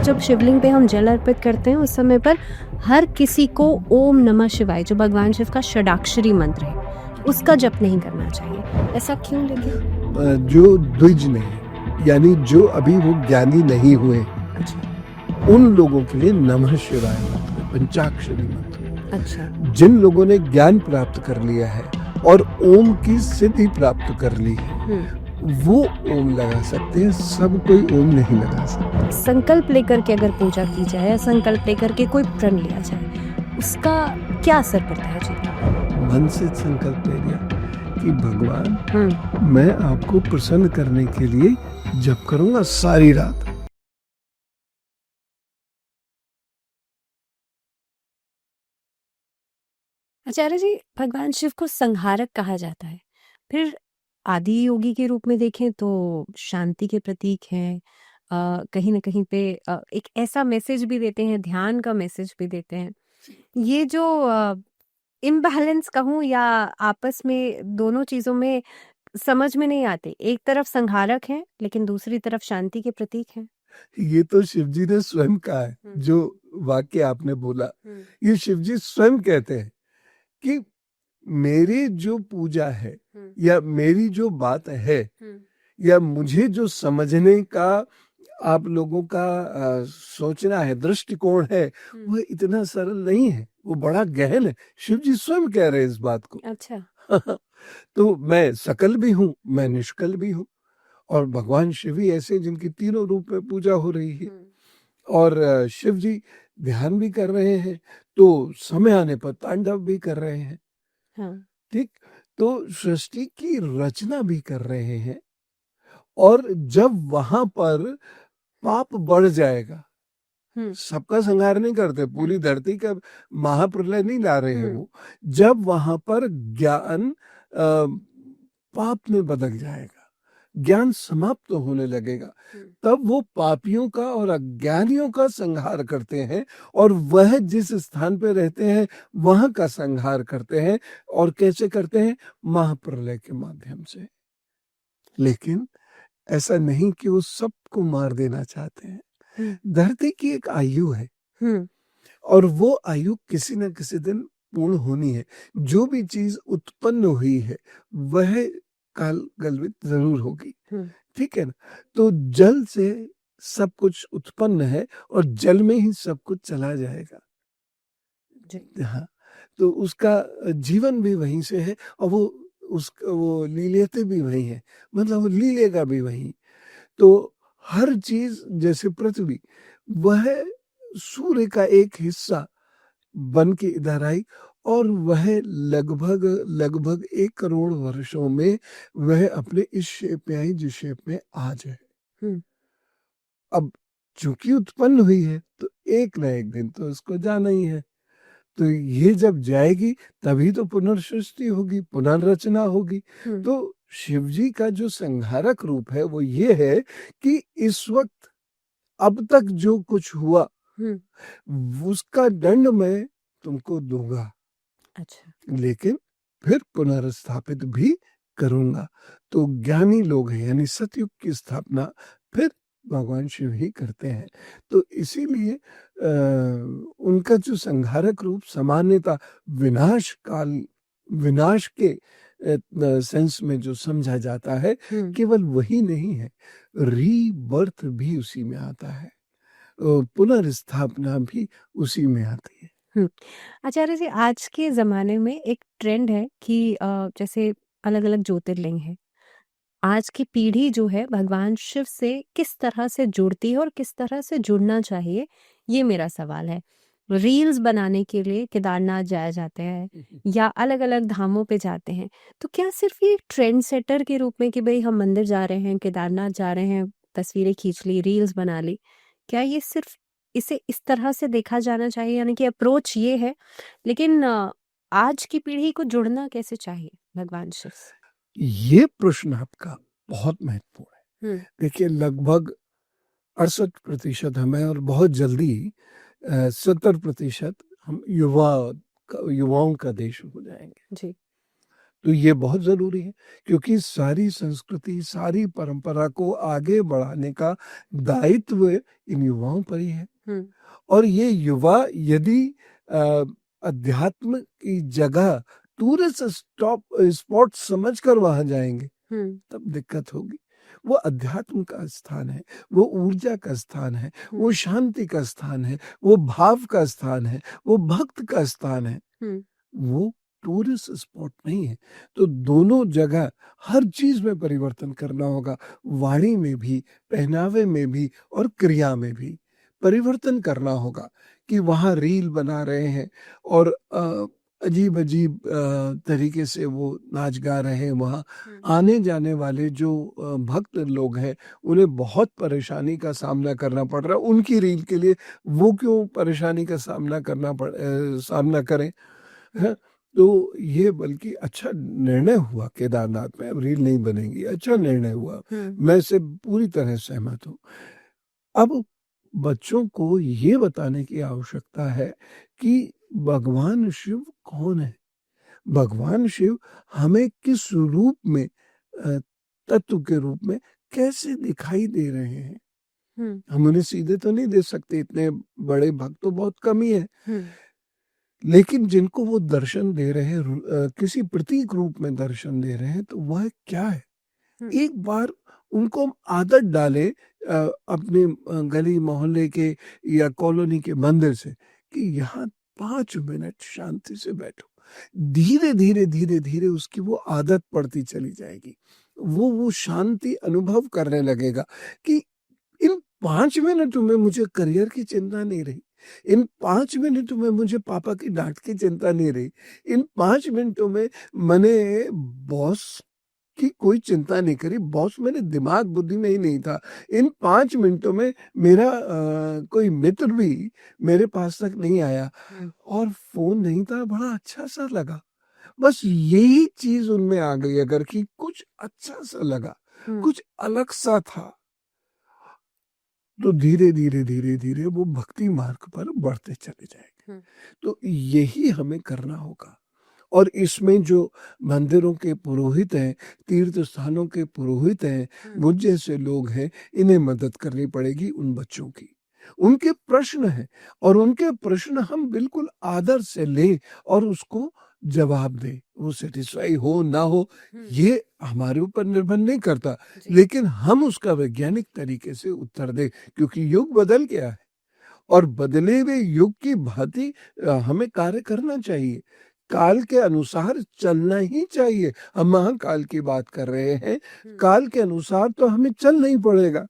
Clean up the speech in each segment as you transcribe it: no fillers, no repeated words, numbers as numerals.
जब शिवलिंग पे हम जल अर्पित करते हैं उस समय पर हर किसी को ओम नमः शिवाय जो भगवान शिव का षडाक्षरी मंत्र है उसका जप नहीं करना चाहिए। ऐसा क्यों? लेकिन जो द्विज नहीं, यानी जो अभी वो ज्ञानी नहीं हुए, अच्छा उन लोगों के लिए नमः शिवाय मंत्र, पंचाक्षरी मंत्र। अच्छा जिन लोगों ने ज्ञान प्राप्त कर लिया है और ओम की सिद्धि प्राप्त कर ली है, वो ओम लगा सकते हैं, सब कोई ओम नहीं लगा सकते। संकल्प लेकर के अगर पूजा की जाए या संकल्प लेकर के कोई प्रण लिया जाए उसका क्या असर पड़ता है जी? मन से संकल्प ले लिया कि भगवान मैं आपको प्रसन्न करने के लिए जप करूंगा सारी रात। आचार्य जी, भगवान शिव को संहारक कहा जाता है, फिर आदि योगी के रूप में देखें तो शांति के प्रतीक हैं। कहीं न कहीं पे एक ऐसा मैसेज भी देते हैं, ध्यान का मैसेज भी देते हैं। ये जो इम्बैलेंस कहूँ या आपस में दोनों चीज़ों में समझ में नहीं आते। एक तरफ संहारक हैं, लेकिन दूसरी तरफ शांति के प्रतीक हैं। ये तो शिव जी ने स्वयं कहा है, जो वाक्य आपने बोला, ये शिव जी स्वयं कहते हैं कि मेरी जो पूजा है या मेरी जो बात है या मुझे जो समझने का आप लोगों का सोचना है, दृष्टिकोण है, वो इतना सरल नहीं है, वो बड़ा गहन है। शिव जी स्वयं कह रहे हैं इस बात को। अच्छा तो मैं सकल भी हूँ, मैं निष्कल भी हूँ, और भगवान शिव ही ऐसे जिनकी तीनों रूप में पूजा हो रही है। और शिव जी ध्यान भी कर रहे हैं, तो समय आने पर तांडव भी कर रहे हैं। हाँ। ठीक, तो सृष्टि की रचना भी कर रहे हैं, और जब वहां पर पाप बढ़ जाएगा, सबका संहार नहीं करते, पूरी धरती का महाप्रलय नहीं ला रहे हैं वो, जब वहां पर ज्ञान पाप में बदल जाएगा, ज्ञान समाप्त होने लगेगा, तब वो पापियों का और अज्ञानियों का संहार करते हैं, और वह जिस स्थान पे रहते हैं वहां का संहार करते हैं। और कैसे करते हैं? महाप्रलय के माध्यम से। लेकिन ऐसा नहीं कि वो सबको मार देना चाहते हैं। धरती की एक आयु है, और वो आयु किसी न किसी दिन पूर्ण होनी है। जो भी चीज उत्पन्न हुई है वह काल गलवित जरूर होगी। ठीक है ना? तो जल से सब कुछ उत्पन्न है, और जल में ही सब कुछ चला जाएगा। हाँ, तो उसका जीवन भी वहीं से है, और वो लीलेते भी वही है, मतलब वो लीलेगा भी वही। तो हर चीज, जैसे पृथ्वी, वह सूर्य का एक हिस्सा बन के इधर आई, और वह लगभग लगभग 1 करोड़ वर्षों में वह अपने इस शेप में आई जिस शेप में आज है। अब चूंकि उत्पन्न हुई है तो एक न एक दिन तो उसको जाना ही है। तो ये जब जाएगी तभी तो पुनर्सृष्टि होगी, पुनर्रचना होगी। तो शिव जी का जो संहारक रूप है वो ये है कि इस वक्त अब तक जो कुछ हुआ उसका दंड मैं तुमको दूंगा। अच्छा। लेकिन फिर पुनर्स्थापित भी करूंगा। तो ज्ञानी लोग हैं, यानी सतयुग की स्थापना फिर भगवान शिव ही करते हैं। तो इसीलिए उनका जो संहारक रूप सामान्यतः विनाश काल, विनाश के सेंस में जो समझा जाता है, केवल वही नहीं है, रीबर्थ भी उसी में आता है, पुनर्स्थापना भी उसी में आती है। आचार्य जी, आज के ज़माने में एक ट्रेंड है कि जैसे अलग-अलग ज्योतिर्लिंग हैं। आज की पीढ़ी जो है भगवान शिव से किस तरह से जुड़ती है और किस तरह से जुड़ना चाहिए, ये मेरा सवाल है। रील्स बनाने के लिए केदारनाथ जाया जाते हैं या अलग-अलग धामों पे जाते हैं। तो क्या सिर्फ़ ये ट्रेंड सेटर के रूप में कि भई हम मंदिर जा रहे हैं, केदारनाथ जा रहे हैं, तस्वीरें खींच ली, रील्स बना ली, क्या ये सिर्फ़ इसे इस तरह से देखा जाना चाहिए? यानी कि अप्रोच ये है, लेकिन आज की पीढ़ी को जुड़ना कैसे चाहिए भगवान शिव से? ये प्रश्न आपका बहुत महत्वपूर्ण है। देखिए, लगभग 68% हमें, और बहुत जल्दी 70% हम युवाओं का देश हो जाएंगे। जी। तो ये बहुत ज़रूरी है, क्योंकि सारी संस्कृति, सारी परंपरा को आगे बढ़ाने का दायित्व इन युवाओं पर ही है। और ये युवा यदि अ, अध्यात्म की जगह टूरिस्ट स्पॉट समझकर वहाँ जाएँगे, तब दिक्कत होगी। वो अध्यात्म का स्थान है, वो ऊर्जा का स्थान है, वो शांति का स्थान है, वो भाव का स्थान है, वो भक्त का स्थान है। वो टूरिस्ट स्पॉट नहीं है। तो दोनों जगह हर चीज़ में परिवर्तन करना होगा, वाणी में भी, पहनावे में भी और क्रिया में भी परिवर्तन करना होगा कि वहाँ रील बना रहे हैं और अजीब-अजीब तरीके से वो नाच गा रहे हैं वहाँ। आने जाने वाले जो भक्त लोग हैं, उन्हें बहुत परेशानी का सामना करना पड़ रहा है। उनकी रील के लिए वो क्यों परेशानी का सामना करें? हैं? तो ये बल्कि अच्छा निर्णय हुआ केदारनाथ में, अब रील नहीं बनेगी, अच्छा निर्णय हुआ। मैं इससे पूरी तरह सहमत हूँ। अब बच्चों को ये बताने की आवश्यकता है कि भगवान शिव कौन है? भगवान शिव हमें किस रूप में तत्व के रूप में कैसे दिखाई दे रहे हैं? हम उन्हें सीधे तो नहीं देख सकते, इतने बड़े भक्त तो बहुत कम ही हैं। लेकिन जिनको वो दर्शन दे रहे हैं, किसी प्रतीक रूप में दर्शन दे रहे हैं, तो वह क्या है? एक बार उनको हम आदत डालें अपने गली मोहल्ले के या कॉलोनी के मंदिर से कि यहाँ 5 मिनट शांति से बैठो। धीरे-धीरे उसकी वो आदत पड़ती चली जाएगी। वो शांति अनुभव करने लगेगा कि इन 5 मिनटों में मुझे करियर की चिंता नहीं रही। इन 5 मिनटों में मुझे पापा की डाँट की चिंता नहीं रही। इन 5 मिनटों में मैंने बॉस की कोई चिंता नहीं करी, बॉस मेरे दिमाग बुद्धि में ही नहीं था। इन 5 मिनटों में मेरा कोई मित्र भी मेरे पास तक नहीं आया और फ़ोन नहीं था, बड़ा अच्छा-सा लगा। बस यही चीज़ उनमें आ गई अगर कि कुछ अच्छा-सा लगा, कुछ अलग-सा था। तो धीरे-धीरे वो भक्ति मार्ग पर बढ़ते चले जाएँगे। तो यही हमें करना होगा। और इसमें जो मंदिरों के पुरोहित हैं, तीर्थ स्थानों के पुरोहित हैं, मुझ जैसे लोग हैं, इन्हें मदद करनी पड़ेगी उन बच्चों की। उनके प्रश्न हैं और उनके प्रश्न हम बिल्कुल आदर से लें और उसको जवाब दें। वो सैटिस्फाई हो ना हो, ये हमारे ऊपर निर्भर नहीं करता, लेकिन हम उसका वैज्ञानिक तरीके से उत्तर दें, क्योंकि युग बदल गया है और बदले हुए युग की भांति हमें कार्य करना चाहिए। काल के अनुसार चलना ही चाहिए। हम महाकाल की बात कर रहे हैं, काल के अनुसार तो हमें चलना ही पड़ेगा,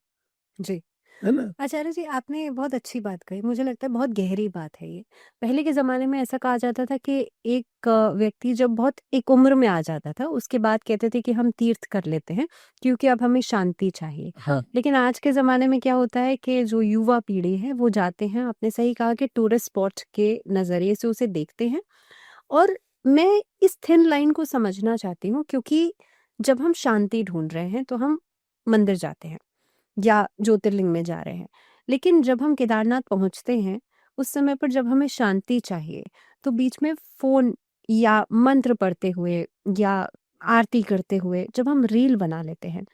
जी। है ना? आचार्य जी, आपने बहुत अच्छी बात कही, मुझे लगता है बहुत गहरी बात है ये। पहले के ज़माने में ऐसा कहा जाता था कि एक व्यक्ति जब बहुत एक उम्र में आ जाता था, उसके बाद कहते थे कि हम तीर्थ कर लेते हैं, क्योंकि अब हमें शांति चाहिए। हाँ। लेकिन आज के ज़माने में क्या होता है कि जो युवा पीढ़ी है, वो जाते हैं, आपने सही कहा कि टूरिस्ट स्पॉट के नज़रिए से उसे देखते हैं। और मैं इस थिन लाइन को समझना चाहती हूँ, क्योंकि जब हम शांति ढूँढ रहे हैं, तो हम मंदिर जाते हैं या ज्योतिर्लिंग में जा रहे हैं। लेकिन जब हम केदारनाथ पहुँचते हैं, उस समय पर जब हमें शांति चाहिए, तो बीच में फ़ोन या मंत्र पढ़ते हुए या आरती करते हुए जब हम रील बना लेते हैं,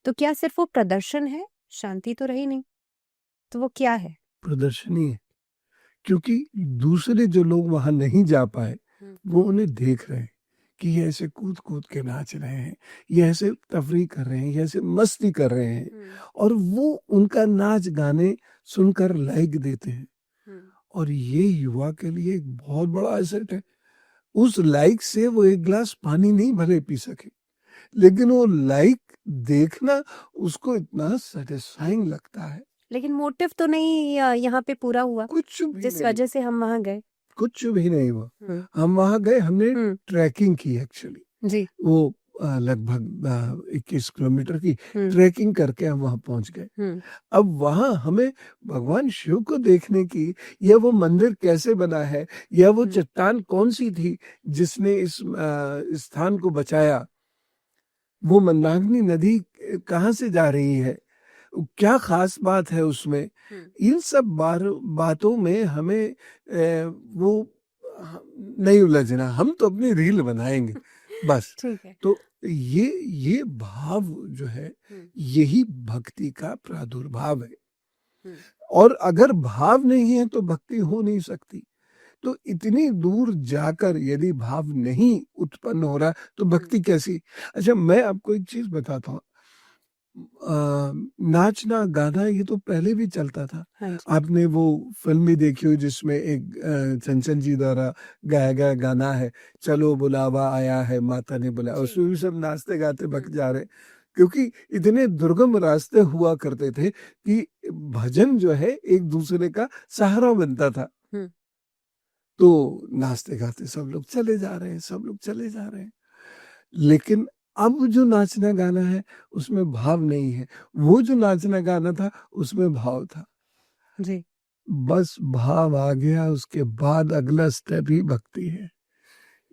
तो क्या सिर्फ़ वो प्रदर्शन है? शांति तो रही नहीं। तो वो क्या है? प्रदर्शनी है, क्योंकि दूसरे जो लोग वहाँ नहीं जा पाए, वो उन्हें देख रहे हैं कि ये ऐसे कूद-कूद के नाच रहे हैं, ये ऐसे तफरीह कर रहे हैं, ये ऐसे मस्ती कर रहे हैं और वो उनका नाच गाने सुनकर लाइक देते हैं। और ये युवा के लिए एक बहुत बड़ा एसेट है। उस लाइक से वो 1 ग्लास पानी नहीं भले पी सके, लेकिन वो लाइक देखना उसको इतना सैटिस्फाइंग लगता है। लेकिन मोटिव तो नहीं यहाँ पे पूरा हुआ, कुछ भी जिस नहीं, वजह से हम वहाँ गए। कुछ भी नहीं हुआ। हम वहाँ गए, हमने ट्रैकिंग की एक्चुअली। जी। वो लगभग 21 किलोमीटर की ट्रैकिंग करके हम वहाँ पहुँच गए। अब वहाँ हमें भगवान शिव को देखने की, या वो मंदिर कैसे बना है, या वो चट्टान कौन-सी थी जिसने इस स्थान को बचाया, वो मंदाकिनी नदी कहाँ से जा रही है, क्या ख़ास बात है उसमें, इन सब बातों में हमें वो नहीं उलझना। हम तो अपनी रील बनाएँगे, बस। ठीक है। तो ये भाव जो है, यही भक्ति का प्रादुर्भाव है। और अगर भाव नहीं है तो भक्ति हो नहीं सकती। तो इतनी दूर जाकर यदि भाव नहीं उत्पन्न हो रहा तो भक्ति कैसी? अच्छा, मैं आपको एक चीज बताता हूँ। नाचना गाना ये तो पहले भी चलता था। हाँ आपने वो फिल्म भी देखी हो जिसमें एक चंचल जी द्वारा गाया गया गाना है, चलो बुलावा आया है माता ने बुलाया, उसमें भी सब नाचते गाते भक्त जा रहे, क्योंकि इतने दुर्गम रास्ते हुआ करते थे कि भजन जो है एक दूसरे का सहारा बनता था। तो नाचते गाते सब लोग चले जा रहे हैं, सब लोग चले जा रहे हैं। लेकिन अब जो नाचना गाना है उसमें भाव नहीं है। वो जो नाचना गाना था उसमें भाव था। जी। बस भाव आ गया, उसके बाद अगला स्टेप ही भक्ति है।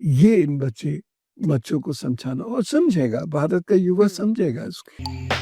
ये इन बच्चों को समझाना, और समझेगा, भारत का युवा समझेगा इसको।